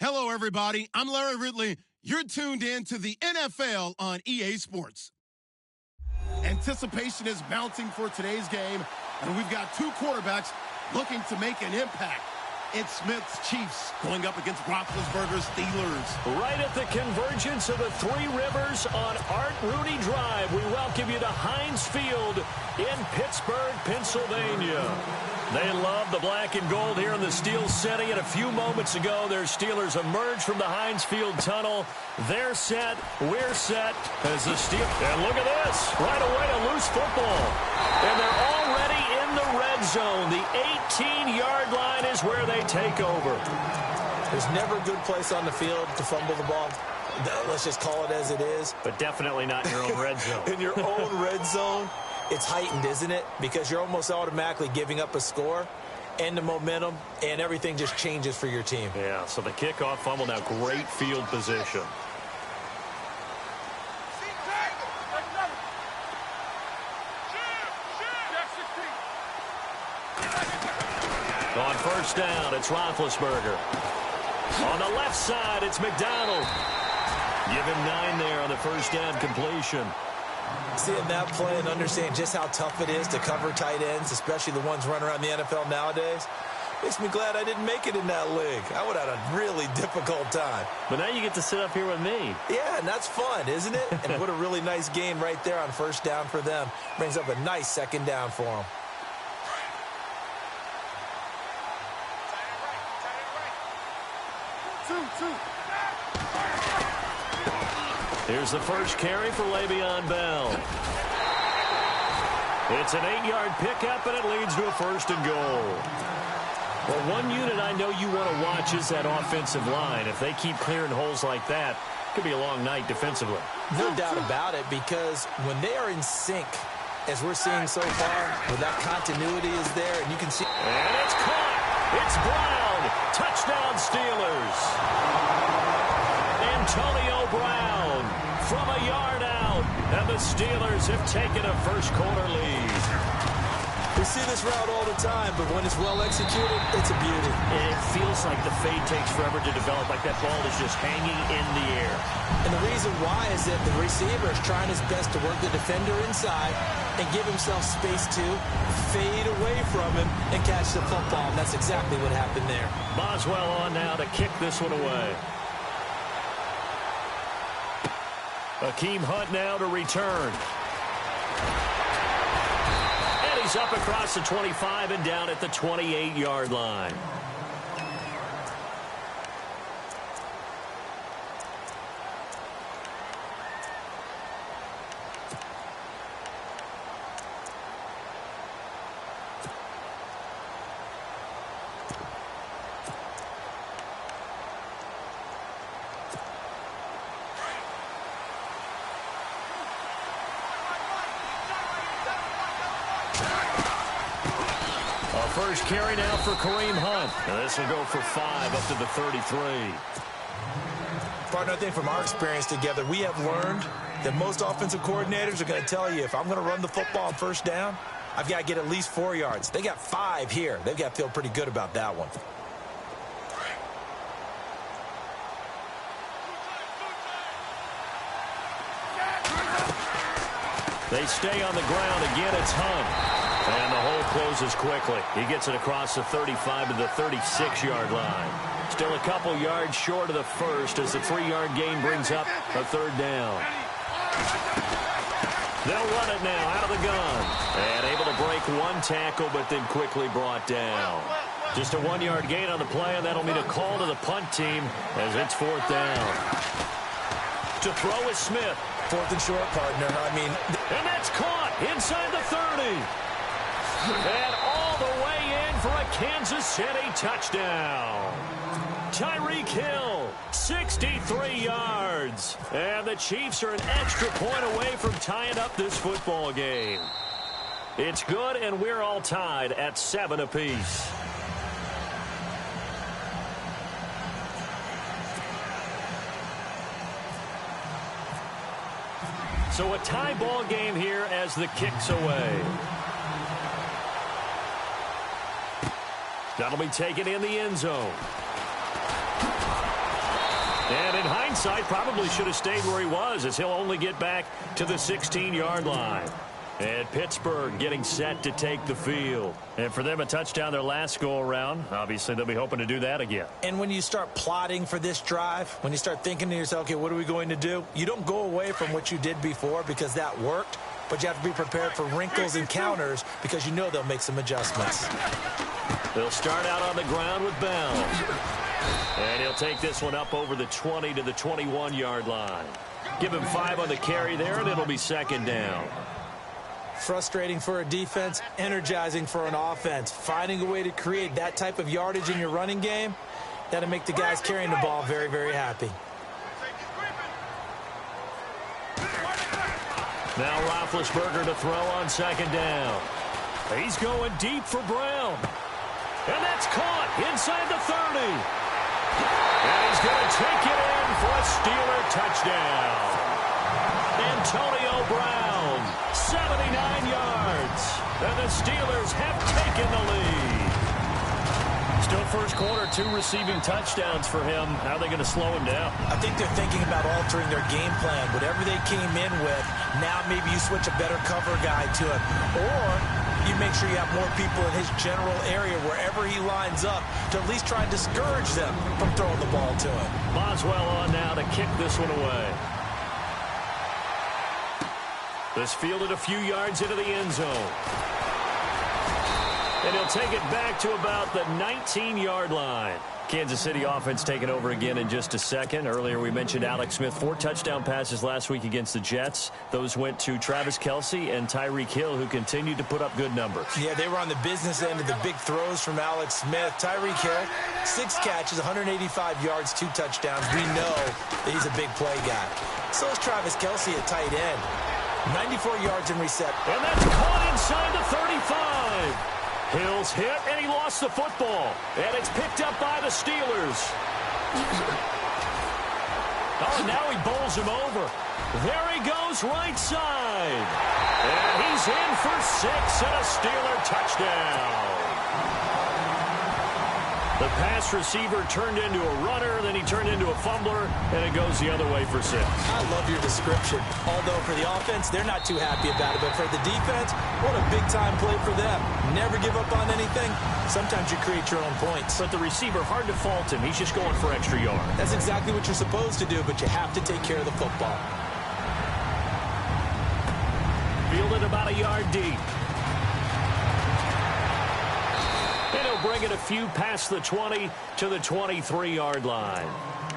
Hello, everybody. I'm Larry Ridley. You're tuned in to the NFL on EA Sports. Anticipation is mounting for today's game, and we've got two quarterbacks looking to make an impact. It's Smith's Chiefs going up against Roethlisberger's Steelers. Right at the convergence of the Three Rivers on Art Rooney Drive, we welcome you to Heinz Field in Pittsburgh, Pennsylvania. They love the black and gold here in the Steel City, and a few moments ago, their Steelers emerged from the Heinz Field tunnel. They're set, we're set as the Steelers. And look at this, right away a loose football. And they're already in the red zone. The 18-yard line is where they take over. There's never a good place on the field to fumble the ball. Let's just call it as it is. But definitely not in your own red zone. In your own red zone, it's heightened, isn't it? Because you're almost automatically giving up a score and the momentum, and everything just changes for your team. Yeah, so the kickoff fumble, now great field position. On first down, it's Roethlisberger. On the left side, it's McDonald. Give him 9 there on the first down completion. Seeing that play and understanding just how tough it is to cover tight ends, especially the ones running around the NFL nowadays, makes me glad I didn't make it in that league. I would have had a really difficult time. But now you get to sit up here with me. Yeah, and that's fun, isn't it? And what a really nice game right there on first down for them. Brings up a nice second down for them. Here's the first carry for Le'Veon Bell. It's an 8-yard pickup, and it leads to a first and goal. Well, one unit I know you want to watch is that offensive line. If they keep clearing holes like that, it could be a long night defensively. No doubt about it, because when they are in sync, as we're seeing so far, where that continuity is there, and you can see... And it's caught. It's Brown. Touchdown, Steelers. Antonio Brown from a yard out, and the Steelers have taken a first-quarter lead. We see this route all the time, but when it's well executed, it's a beauty. It feels like the fade takes forever to develop, like that ball is just hanging in the air. And the reason why is that the receiver is trying his best to work the defender inside and give himself space to fade away from him and catch the football. And that's exactly what happened there. Boswell on now to kick this one away. Akeem Hunt now to return. And he's up across the 25 and down at the 28-yard line. First carry now for Kareem Hunt. And this will go for 5 up to the 33. Partner, I think from our experience together, we have learned that most offensive coordinators are going to tell you, if I'm going to run the football on first down, I've got to get at least 4 yards. They got 5 here. They've got to feel pretty good about that one. They stay on the ground. Again, it's Hunt. And the hole closes quickly. He gets it across the 35 to the 36-yard line. Still a couple yards short of the first as the 3-yard gain brings up a third down. They'll run it now out of the gun. And able to break one tackle, but then quickly brought down. Just a 1-yard gain on the play, and that'll mean a call to the punt team as it's 4th down. To throw is Smith. 4th and short, partner. And that's caught inside the 30. And all the way in for a Kansas City touchdown. Tyreek Hill, 63 yards. And the Chiefs are an extra point away from tying up this football game. It's good, and we're all tied at 7 apiece. So a tie ball game here as the kick's away. That'll be taken in the end zone. And in hindsight, probably should have stayed where he was, as he'll only get back to the 16-yard line. And Pittsburgh getting set to take the field. And for them, a touchdown their last go-around. Obviously, they'll be hoping to do that again. And when you start plotting for this drive, when you start thinking to yourself, okay, what are we going to do? You don't go away from what you did before because that worked, but you have to be prepared for wrinkles and counters because you know they'll make some adjustments. They'll start out on the ground with Bell. And he'll take this one up over the 20 to the 21-yard line. Give him 5 on the carry there, and it'll be second down. Frustrating for a defense, energizing for an offense. Finding a way to create that type of yardage in your running game, that'll make the guys carrying the ball very, very happy. Now Roethlisberger to throw on second down. He's going deep for Brown. And that's caught inside the 30. And he's going to take it in for a Steeler touchdown. Antonio Brown, 79 yards. And the Steelers have taken the lead. Still first quarter, 2 receiving touchdowns for him. How are they going to slow him down? I think they're thinking about altering their game plan. Whatever they came in with, now maybe you switch a better cover guy to him. Or you make sure you have more people in his general area wherever he lines up to at least try and discourage them from throwing the ball to him. Boswell on now to kick this one away. This fielded a few yards into the end zone. And he'll take it back to about the 19-yard line. Kansas City offense taking over again in just a second. Earlier we mentioned Alex Smith, 4 touchdown passes last week against the Jets. Those went to Travis Kelce and Tyreek Hill, who continued to put up good numbers. Yeah, they were on the business end of the big throws from Alex Smith. Tyreek Hill, 6 catches, 185 yards, 2 touchdowns. We know that he's a big play guy. So is Travis Kelce at tight end. 94 yards in reception. And that's caught inside the 35. Hill's hit, and he lost the football. And it's picked up by the Steelers. Oh, now he bowls him over. There he goes right side. And he's in for 6 and a Steeler touchdown. The pass receiver turned into a runner, then he turned into a fumbler, and it goes the other way for 6. I love your description. Although for the offense, they're not too happy about it. But for the defense, what a big-time play for them. Never give up on anything. Sometimes you create your own points. But the receiver, hard to fault him. He's just going for extra yards. That's exactly what you're supposed to do, but you have to take care of the football. Fielded about a yard deep. And he'll bring it a few past the 20 to the 23-yard line.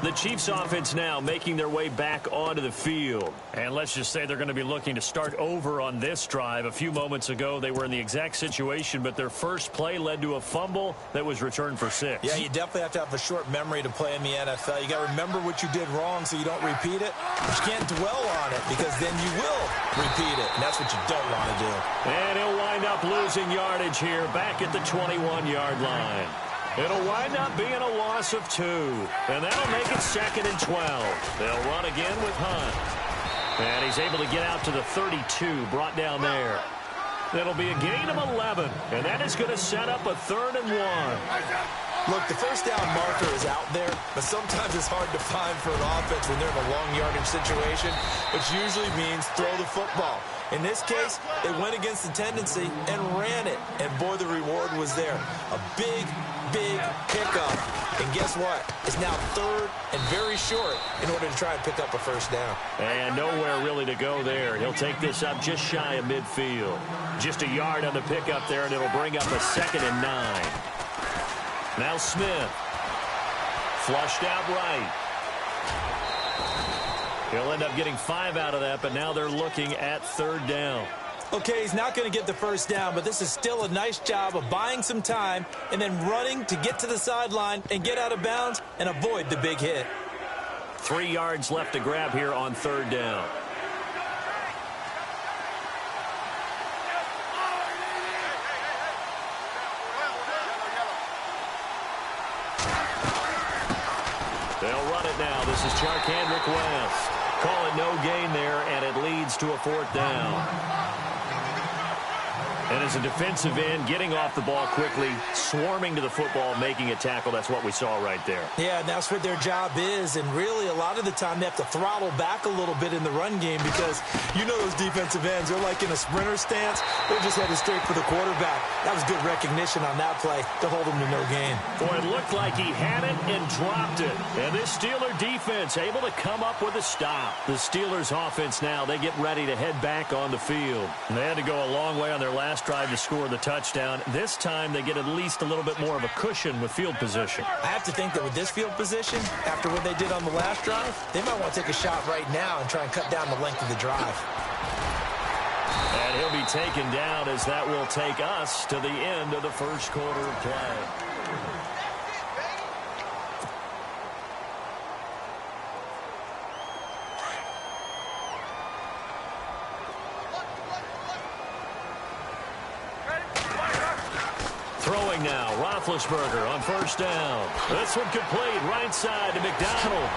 The Chiefs offense now making their way back onto the field. And let's just say they're going to be looking to start over on this drive. A few moments ago, they were in the exact situation, but their first play led to a fumble that was returned for 6. Yeah, you definitely have to have a short memory to play in the NFL. You got to remember what you did wrong so you don't repeat it. But you can't dwell on it because then you will repeat it, and that's what you don't want to do. And he'll wind up losing yardage here back at the 21-yard line. It'll wind up being a loss of 2. And that'll make it 2nd and 12. They'll run again with Hunt. And he's able to get out to the 32, brought down there. That'll be a gain of 11. And that is going to set up a 3rd and 1. Look, the first down marker is out there, but sometimes it's hard to find for an offense when they're in a long yardage situation, which usually means throw the football. In this case, they went against the tendency and ran it. And, boy, the reward was there. A big pickup. And guess what? It's now 3rd and very short in order to try and pick up a first down. And nowhere really to go there. He'll take this up just shy of midfield. Just a yard on the pickup there, and it'll bring up a 2nd and 9. Now Smith. Flushed out right. He'll end up getting 5 out of that, but now they're looking at 3rd down. Okay, he's not going to get the first down, but this is still a nice job of buying some time and then running to get to the sideline and get out of bounds and avoid the big hit. 3 yards left to grab here on 3rd down. They'll run it now. This is Charkandrick West. Call it no gain there, and it leads to a 4th down. And as a defensive end, getting off the ball quickly, swarming to the football, making a tackle, that's what we saw right there. Yeah, and that's what their job is. And really, a lot of the time, they have to throttle back a little bit in the run game because you know those defensive ends, they're like in a sprinter stance. They're just headed straight for the quarterback. That was good recognition on that play to hold him to no gain. Boy, it looked like he had it and dropped it. And this Steeler defense able to come up with a stop. The Steelers offense now, they get ready to head back on the field. And they had to go a long way on their last drive to score the touchdown. This time they get at least a little bit more of a cushion with field position. I have to think that with this field position, after what they did on the last drive, they might want to take a shot right now and try and cut down the length of the drive. And he'll be taken down as that will take us to the end of the first quarter of play. Throwing now, Roethlisberger on first down. This one complete, right side to McDonald.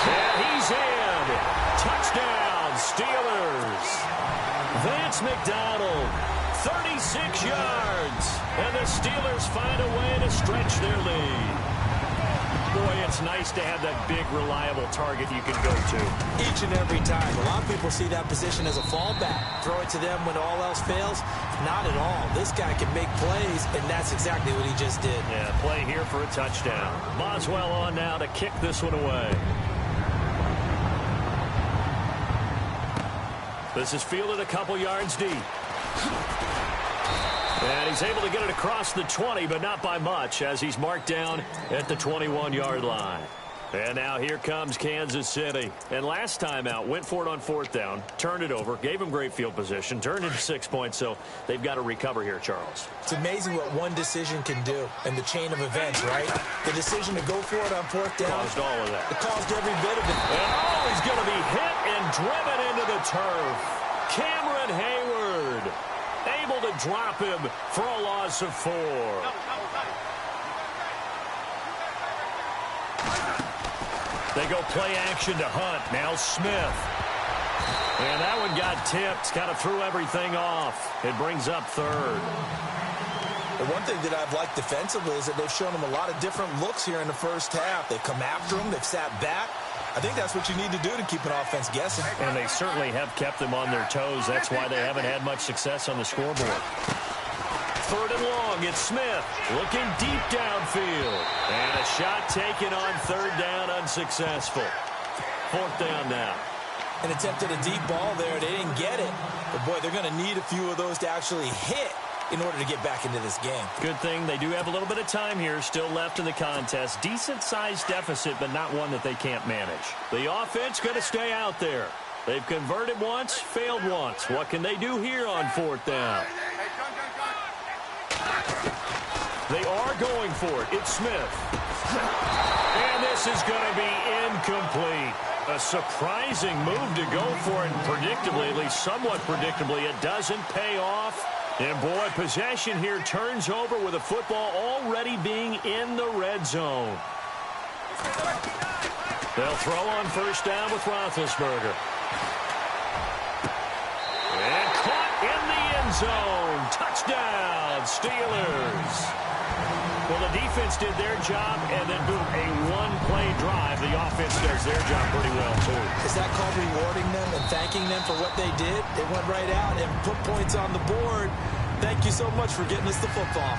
And he's in. Touchdown, Steelers. Vance McDonald, 36 yards. And the Steelers find a way to stretch their lead. Boy, it's nice to have that big, reliable target you can go to. Each and every time. A lot of people see that position as a fallback. Throw it to them when all else fails. Not at all. This guy can make plays, and that's exactly what he just did. Yeah, play here for a touchdown. Boswell on now to kick this one away. This is fielded a couple yards deep. And he's able to get it across the 20, but not by much, as he's marked down at the 21-yard line. And now here comes Kansas City. And last time out, went for it on fourth down, turned it over, gave him great field position, turned into 6 points, so they've got to recover here, Charles. It's amazing what one decision can do in the chain of events, right? The decision to go for it on fourth down. Caused all of that. It caused every bit of it. And oh, he's going to be hit and driven into the turf. Cameron Hayward able to drop him for a loss of 4. They go play action to Hunt. Now Smith. And that one got tipped. Kind of threw everything off. It brings up third. The one thing that I've liked defensively is that they've shown him a lot of different looks here in the first half. They've come after him. They've sat back. I think that's what you need to do to keep an offense guessing. And they certainly have kept them on their toes. That's why they haven't had much success on the scoreboard. Third and long, it's Smith looking deep downfield. And a shot taken on third down, unsuccessful. Fourth down now. And attempted a deep ball there. They didn't get it. But, boy, they're going to need a few of those to actually hit in order to get back into this game. Good thing they do have a little bit of time here still left in the contest. Decent-sized deficit, but not one that they can't manage. The offense going to stay out there. They've converted once, failed once. What can they do here on fourth down? They are going for it. It's Smith. And this is going to be incomplete. A surprising move to go for it, and predictably, at least somewhat predictably, it doesn't pay off. And, boy, possession here turns over with the football already being in the red zone. They'll throw on first down with Roethlisberger. And caught in the end zone. Touchdown, Steelers. Well, the defense did their job, and then, boom, a one-play drive. The offense does their job pretty well, too. Is that called rewarding them and thanking them for what they did? They went right out and put points on the board. Thank you so much for getting us the football.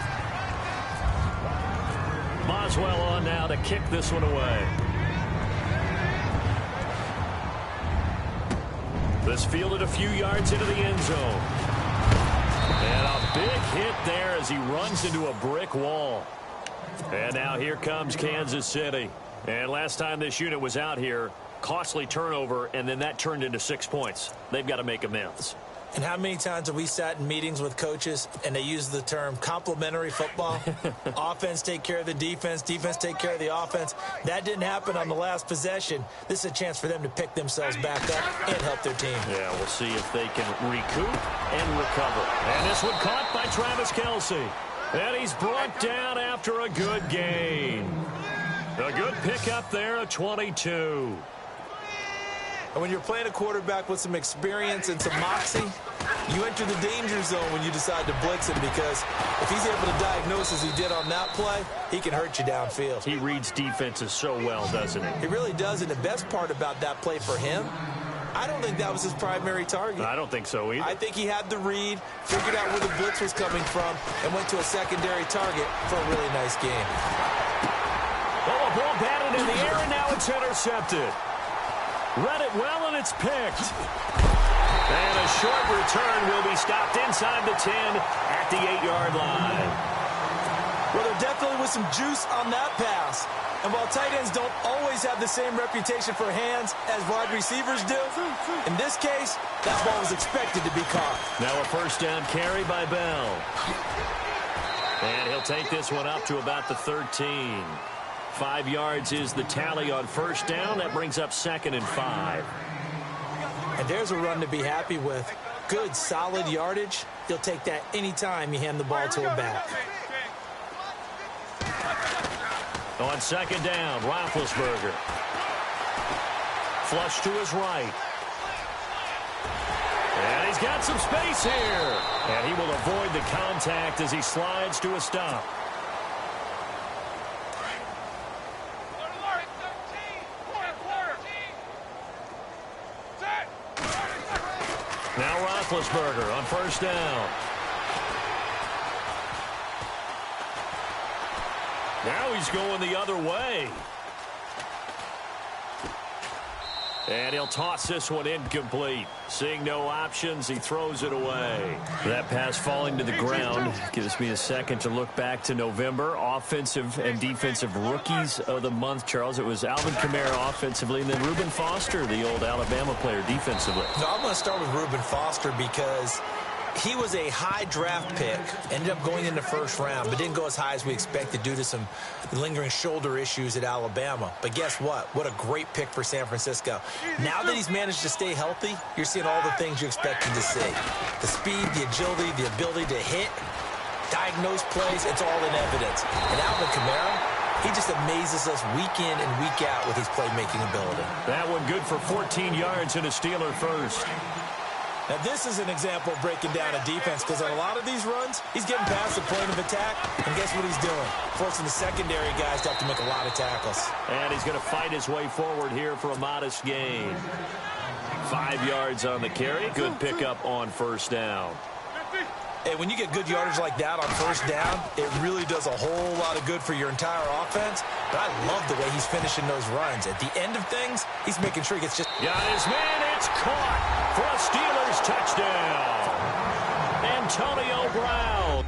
Boswell on now to kick this one away. This fielded a few yards into the end zone. And a big hit there as he runs into a brick wall. And now here comes Kansas City. And last time this unit was out here, costly turnover, and then that turned into 6 points. They've got to make amends. And how many times have we sat in meetings with coaches and they use the term complementary football? Offense take care of the defense, defense take care of the offense. That didn't happen on the last possession. This is a chance for them to pick themselves back up and help their team. Yeah, we'll see if they can recoup and recover. And this one caught by Travis Kelce. And he's brought down after a good gain. A good pickup there, a 22. And when you're playing a quarterback with some experience and some moxie, you enter the danger zone when you decide to blitz him, because if he's able to diagnose as he did on that play, he can hurt you downfield. He reads defenses so well, doesn't he? He really does, and the best part about that play for him, I don't think that was his primary target. I don't think so either. I think he had the read, figured out where the blitz was coming from, and went to a secondary target for a really nice game. Oh, a ball batted in the air, and now it's intercepted. Read it well, and it's picked. And a short return will be stopped inside the 10 at the 8-yard line. Well, there definitely was some juice on that pass. And while tight ends don't always have the same reputation for hands as wide receivers do, in this case, that ball was expected to be caught. Now a first down carry by Bell. And he'll take this one up to about the 13. 5 yards is the tally on first down. That brings up 2nd and 5. And there's a run to be happy with. Good, solid yardage. He'll take that anytime you hand the ball to a back. On 2nd down, Roethlisberger. Flush to his right. And he's got some space here. And he will avoid the contact as he slides to a stop. Now Roethlisberger on first down. Now he's going the other way. And he'll toss this one incomplete. Seeing no options, he throws it away. That pass falling to the ground gives me a second to look back to November. Offensive and defensive rookies of the month, Charles. It was Alvin Kamara offensively, and then Reuben Foster, the old Alabama player, defensively. No, I'm going to start with Reuben Foster because he was a high draft pick, ended up going in the first round, but didn't go as high as we expected due to some lingering shoulder issues at Alabama. But guess what? What a great pick for San Francisco. Now that he's managed to stay healthy, you're seeing all the things you expected to see. The speed, the agility, the ability to hit, diagnose plays, it's all in evidence. And Alvin Kamara, he just amazes us week in and week out with his playmaking ability. That one good for 14 yards and a Steeler first. Now, this is an example of breaking down a defense, because on a lot of these runs, he's getting past the point of attack, and guess what he's doing? Forcing the secondary guys to have to make a lot of tackles. And he's going to fight his way forward here for a modest gain. 5 yards on the carry. Good pickup on first down. And when you get good yardage like that on first down, it really does a whole lot of good for your entire offense. But I love the way he's finishing those runs. At the end of things, he's making sure he gets just... Got his man, it's caught for a Steelers touchdown. Antonio Brown.